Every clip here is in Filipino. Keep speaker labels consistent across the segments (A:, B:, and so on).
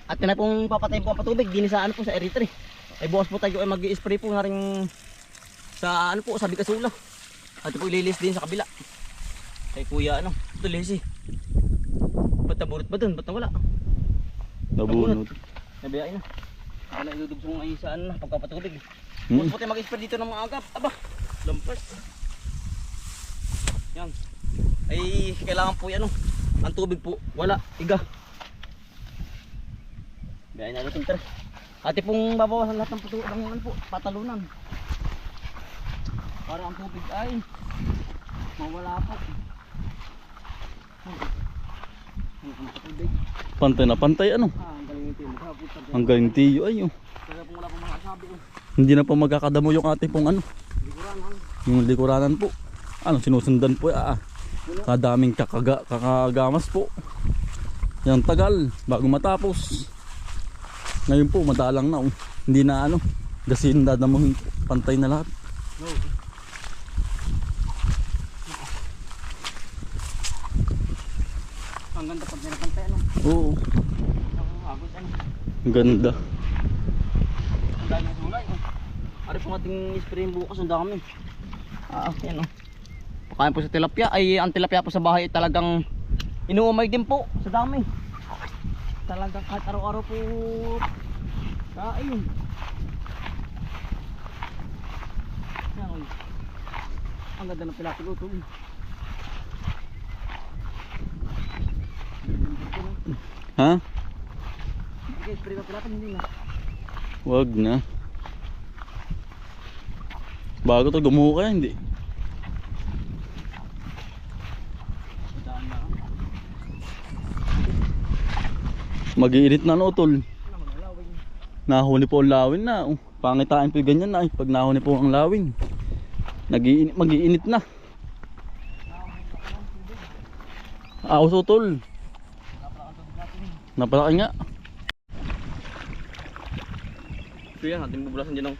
A: At na pong papatayin po ang patubig din sa ano po sa Eritrea. Ay bukas po tayo ay mag-i-spray po na rin sa ano po sa Bikasula. At po ililis din sa kabila. Kay kuya ano, ito lisi. Ba't naburot ba dun? Ba't nawala?
B: Nabunot.
A: Nabiyain na. Baka na idudugsong ay sa ano na pagkapatubig. Bukas po tayo mag-i-spray dito ng mga agap. Aba, lampas. Yan. Ay kailangan po yan ano. Ang tubig po, wala, iga. Biyahin na natin tara. Ate pong babawasan lahat ng patalunan. Para ang tubig ay mawala po.
B: Pantay na pantay ano.
A: Ang galing ito.
B: Ang galing tiyo ay oh.
A: Kaya pong wala pong mga sabi ko.
B: Hindi na po magkakadamo yung ating pong ano.
A: Likuran.
B: Yung likuranan po. Ano sinusundan po kadaming kakagamas po. Yang tagal bago matapos. Ngayon po madalang na oh. Hindi na ano gasin dadamuhin po. Pantay na lahat.
A: No. Ang ganda pag pinapantay ano.
B: Oo.
A: Agos ano.
B: Ang ganda.
A: Ang dami ng sulay oh. Ari po ating spray bukas ang dami. Yan oh. Pakain po sa tilapia ay ang tilapia po sa bahay talagang inuumay din po sa dami. Talagang kahit araw-araw po kain. Yan oh. Ang ganda ng tilapia ito.
B: Ha?
A: Okay, spray na tilapia hindi na.
B: Wag na. Bago to gumuho kaya hindi. Mag-iinit na no tol. Nahuni po ang lawin na. Pangitain po yung ganyan na pag nahuni po ang lawin. Mag-iinit na. Aos tol. Napalaki nga.
A: So yan, ating bubulasan dyan ng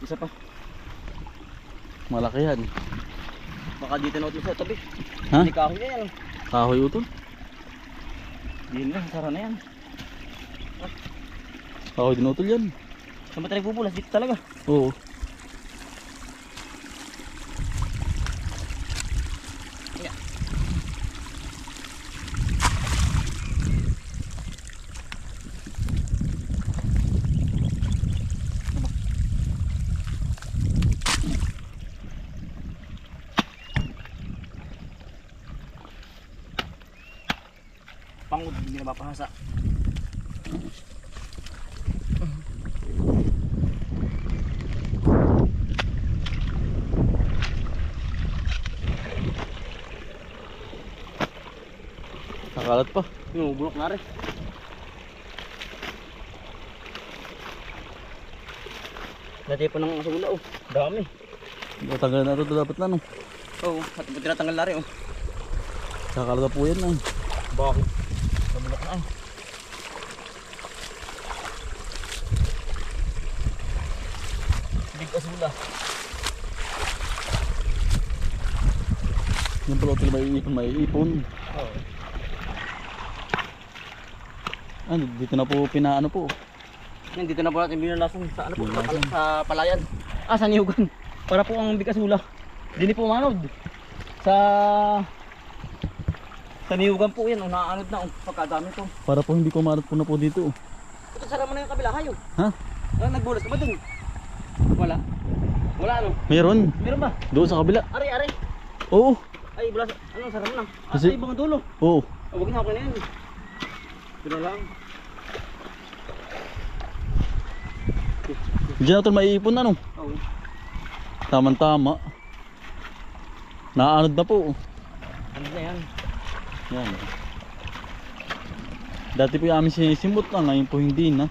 A: isa pa.
B: Malaki yan.
A: Baka dito na utol sa tabi.
B: Ha?
A: Hindi kahoy na yan.
B: Kahoy utol.
A: Hindi na, sara na yan.
B: Kahoy din utol yan.
A: Saan ba tayo bubulas? Dito talaga.
B: Oo.
A: Yeah. Pangod, hindi na mapahasa.
B: Nakalat pa.
A: Yung bulok na rin. Dati po ng asula oh. Dami.
B: Tanggal na ito dapat na no.
A: Oo, at po tinatanggal na rin oh.
B: Nakalat na po yan na.
A: Bakit? Bulok na ay. Big asula.
B: Yung pala ito may ipon.
A: Oo.
B: Dito na po pinaano po.
A: Yan, dito na po natin binulasan sa ano po, sa palayan. Sa niyugan. Para po ang bigasula. Dini po manod. Sa niyugan po yan, naanod na pagkadami to.
B: Para po hindi kumarat po na po dito.
A: Ito sara mo na yung kabila, hayo.
B: Ha?
A: Nagbulas ka ba dun? Wala. Wala ano?
B: Meron.
A: Meron ba?
B: Doon sa kabila.
A: Ari.
B: Oo.
A: Ay, bulas. Ano, sara mo na.
B: Kasi-
A: Ay, ibang dulo.
B: Oo.
A: Huwag na ako na yan. Dito lang.
B: Diyan na ito maiipon ano.
A: Oo.
B: Tama-tama. Naanod na po.
A: Ano na yan?
B: Yan. Dati po yung aming sinisimot na. Ngayon po hindi na.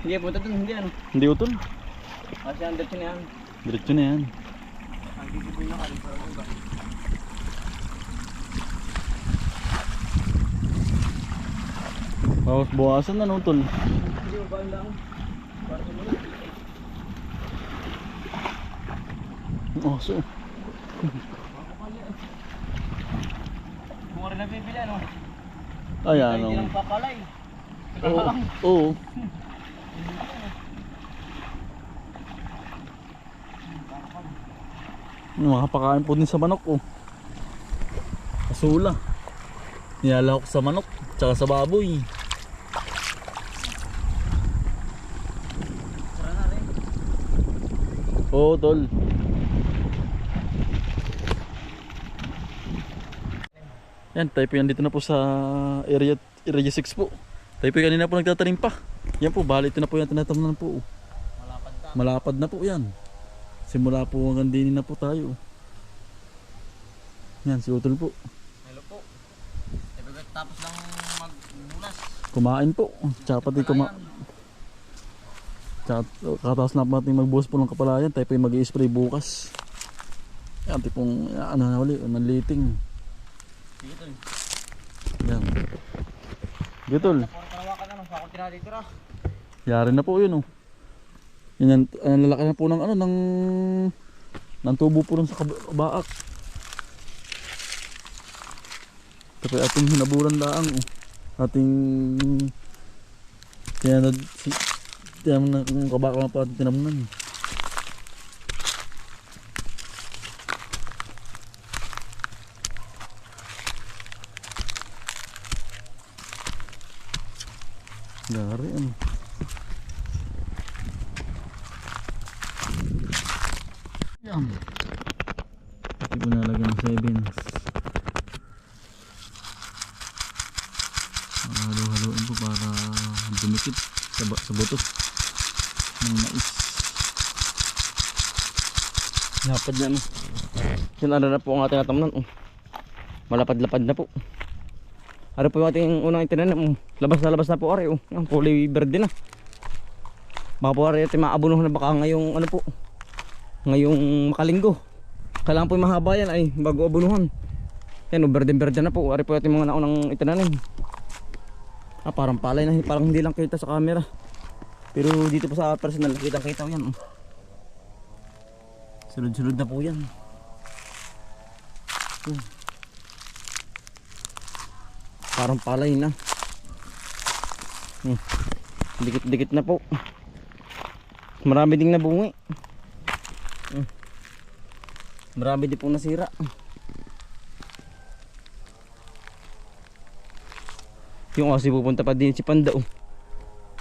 A: Hindi, punta dun. Hindi ano.
B: Hindi utol.
A: Kasi ang dito na yan.
B: Diretso na yan.
A: Ang dito po na karin para iba.
B: Buwasan na no utol.
A: Hindi mo ba lang? Para sa mula.
B: Oh, so.
A: Kung rin nabibili ano?
B: Ayan
A: Hindi
B: oh.
A: lang papalay.
B: Oo. Oo. Makapakain po din sa manok oh. Asula. Nilalawak sa manok, tsaka sa baboy.
A: Sara na rin.
B: Oo, tol. Yan, tayo po yan dito na po sa area 6 po. Tayo po kanina po nagtatanim pa. Yan po, bali ito na po yung tinatamnan po.
A: Malapad ka.
B: Malapad na po yan. Simula po hanggang dinin na po tayo. Yan, si Utol po.
A: Hello po. Tapos lang magbulas.
B: Kumain po. Tsaka pati tsaka kataas na po natin magbuhos po ng kapalayan. Tayo po yung mag-i-spray bukas. Yan, tipong ano na uli, manliting.
A: Dito.
B: Yan. Gitol.
A: Panawakan na, ako tinatitira.
B: Yari na po yun oh. Yan ang lalaki na po ng ano ng tubo po sa baak. Tapos ating hinaburan laang oh. Ating tinam na kung kabaka pa ating tinamnan. Dari ano. Yan. Pati po nalagyan ng 7s. Halo-haloin po para dumikit sa buto ng mais.
A: Lapad na no. Yan ano na po ang ating natamnan. Malapad-lapad na po. Ano po yung ating unang itinanim. Labas na po ari. Yung kulay verde na. Baka po ari ating maabunuhan na baka ngayong ano po. Ngayong makalinggo. Kailangan po yung mahaba yan ay bago abunuhan. Yan verde na po. Ari po ating mga naunang itinanim. Parang palay na. Parang hindi lang kita sa camera. Pero dito po sa personal kita yan. Sunod-sunod na po yan. Parang palay na. Dikit-dikit na po. Marami ding nabungi. Marami din po nasira. Yung aso pupunta pa din si Panda oh.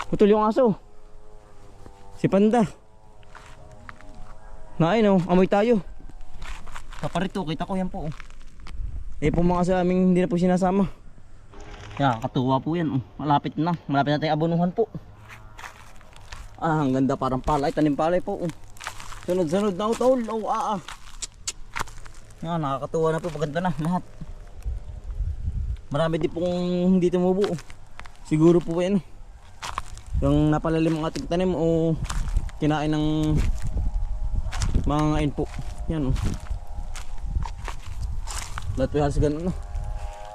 A: Putol yung aso. Si Panda. Nain oh, amoy tayo. Paparito, kita ko yan po oh. Po mga sa aming hindi na po sinasama. Yan, katuwa po yan oh. Malapit na tayong abunuhan po. Ang ganda parang palay, tanim palay po oh. Sunod-sunod na utol. Yan, nakakatuwa na po, maganda na lahat. Marami din pong hindi tumubo oh. Siguro po yan yung napalalim ang ating tanim o kinain ng mga ngain po. Yan oh. Lahat po yung halos ganun no.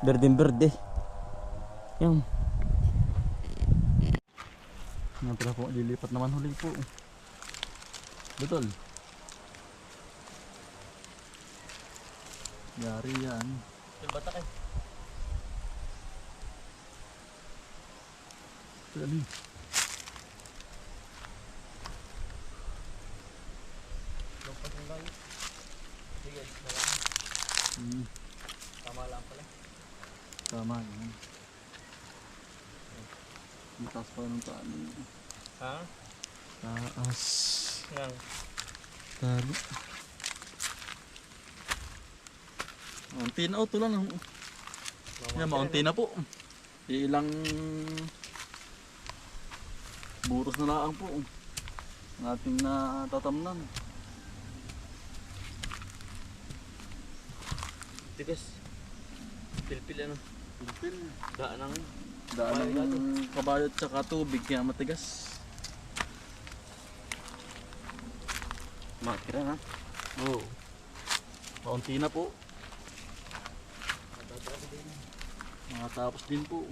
A: Berde. Yan. Natira po, lilipat naman huli po. Betul. Yari yan. Yung batak eh.
B: Dali.
A: Lompat yung lang. Sige, tama lang pala.
B: Tama yan. Ang taas pa ng tali.
A: Ha?
B: Taas.
A: Yan.
B: Tali. Maunti na ito lang. Yan, maunti na po. Ilang buros na lang po. Ang ating natatamnan.
A: Tigas. Pilpil ano?
B: Pilpil.
A: Daan ang
B: Daan ng kabayo at saka tubig kaya matigas.
A: Makira ha?
B: Oo. Maunti na po. Makatapos din po.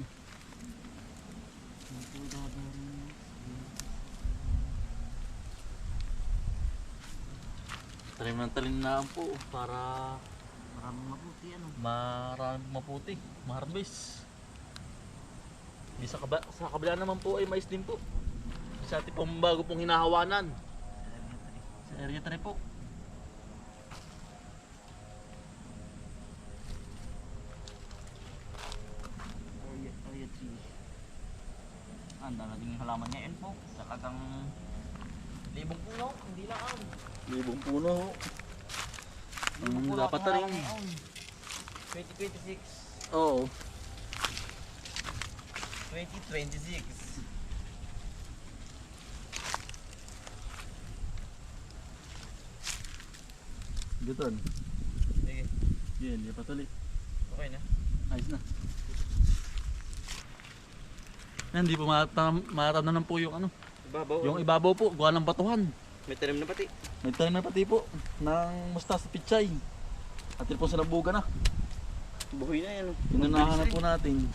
B: Talim na po para
A: maraming maputi ano?
B: maraming maputi, ma-harvest. Sa kabila naman po ay mais din po. Sa ating pong bago pong hinahawanan. Sa area 3 po.
A: Area 3. Ang dalating halaman ngayon po. Talagang libong puno, hindi lang ang.
B: Libong puno. Dapat na rin.
A: 2026.
B: Oo.
A: 2026.
B: Guton.
A: Sige,
B: Yan, di patuloy.
A: okay na.
B: Ayos na. Yan, di po matamnan po yung ano.
A: Ibabaw.
B: Yung ibabaw po, gawa ng batuhan.
A: May tanim na pati.
B: May tanim na pati po ng mustasa pichay. At yun po sa nabuga na.
A: Buhay na yan.
B: Pinunahan na po natin.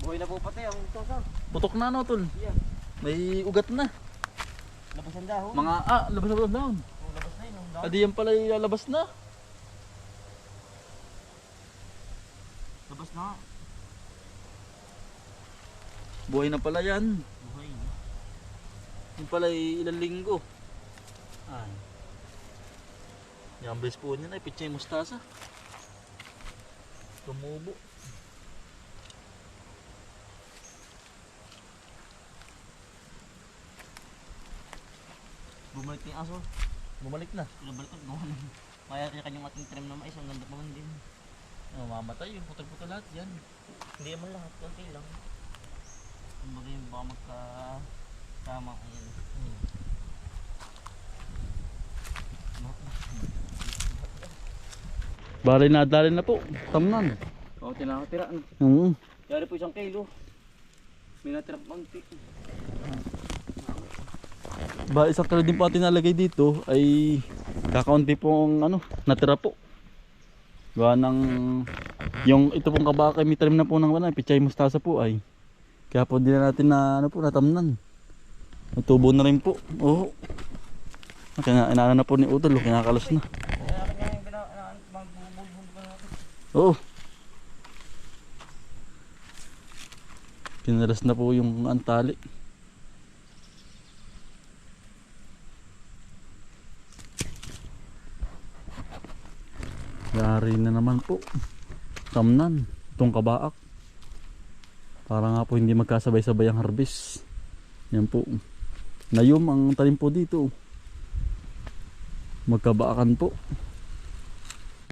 A: Buhay na po pati ang tosa.
B: Putok na no, tol.
A: Yeah.
B: May ugat na.
A: Labas ang dahon.
B: Labas na down.
A: Oh, labas na yun. Ang dahon.
B: Adi yan pala ilalabas na.
A: Labas na.
B: Buhay na pala yan.
A: Buhay.
B: Yung pala ilang linggo. Ay. Yung base po niya na, pichay mustasa. Tumubo.
A: Bumalik na yung aso.
B: Bumalik na.
A: Bumalik na. Gawa na. Kaya kanyang ating trim na mais. Ang ganda pa man din.
B: Mamamatay yung putol-putol lahat yan.
A: Hindi naman lahat. Kunti lang. Kumbaga yung baka magkasama. Ayan.
B: Bari nadali na po. Tamnan.
A: Oo, tinakatira. Yari po 1 kilo. May natira pa konti.
B: Ba, isang kilo din po atin nalagay dito ay kakaunti pong ano, natira po. Gawa ng yung ito pong kabakay may talim na po ng ano, pichay mustasa po ay. Kaya po din natin na ano po natamnan. Natubo na rin po. Oo. Kaya inaano na po ni Utol, kinakalas na.
A: Kaya kanya yung magbubulbul pa natin.
B: Oo. Kinalas na po yung antali. Yari na naman po. Tamnan. Itong kabaak. Para nga po hindi magkasabay-sabay ang harvest. Yan po. Nayom ang talim po dito. Magkabaakan po.